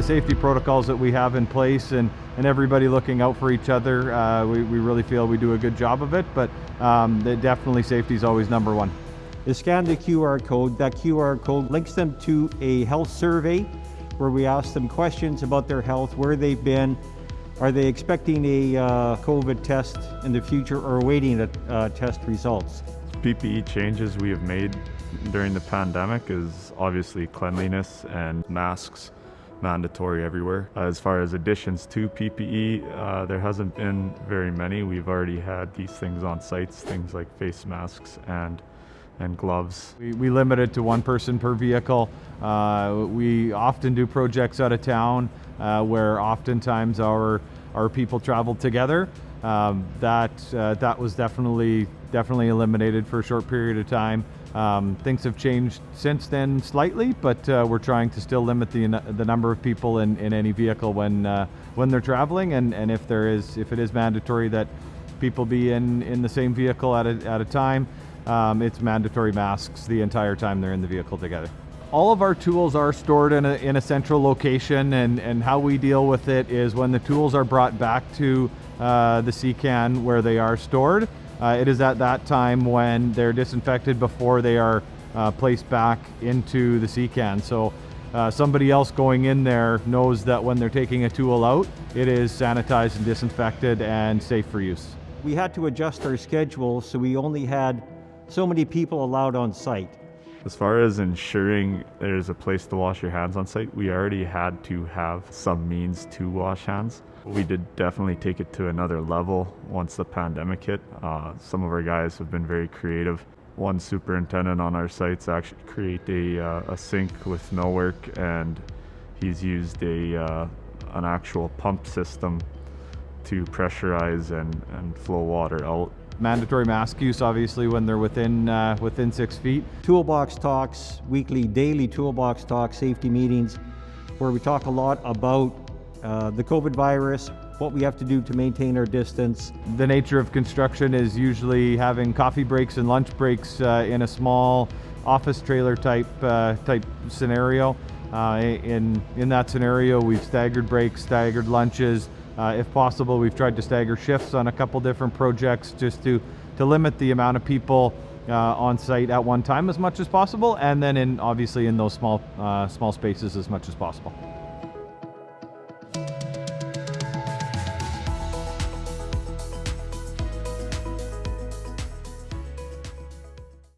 the safety protocols that we have in place and everybody looking out for each other, we really feel we do a good job of it, but definitely safety is always number one. They scan the QR code. That QR code links them to a health survey where we ask them questions about their health, where they've been, are they expecting a COVID test in the future or awaiting test results. PPE changes we have made during the pandemic is obviously cleanliness and masks mandatory everywhere. As far as additions to PPE, there hasn't been very many. We've already had these things on sites, things like face masks and gloves. We limit it to one person per vehicle. We often do projects out of town where oftentimes our people travel together. That was definitely eliminated for a short period of time. Things have changed since then slightly, but we're trying to still limit the number of people in any vehicle when they're traveling, and if it is mandatory that people be in the same vehicle at a time, it's mandatory masks the entire time they're in the vehicle together. All of our tools are stored in a central location, and how we deal with it is when the tools are brought back to the CCAN where they are stored. It is at that time when they're disinfected before they are placed back into the CCAN. So somebody else going in there knows that when they're taking a tool out, it is sanitized and disinfected and safe for use. We had to adjust our schedule, so we only had so many people allowed on site. As far as ensuring there's a place to wash your hands on site, we already had to have some means to wash hands. We did definitely take it to another level once the pandemic hit. Some of our guys have been very creative. One superintendent on our sites actually created a sink with millwork, and he's used an actual pump system to pressurize and flow water out. Mandatory mask use, obviously, when they're within 6 feet. Toolbox talks, weekly, daily toolbox talks, safety meetings, where we talk a lot about the COVID virus, what we have to do to maintain our distance. The nature of construction is usually having coffee breaks and lunch breaks in a small office trailer type scenario. In that scenario, we've staggered breaks, staggered lunches. If possible, we've tried to stagger shifts on a couple different projects just to limit the amount of people on site at one time as much as possible, and then obviously in those small spaces as much as possible.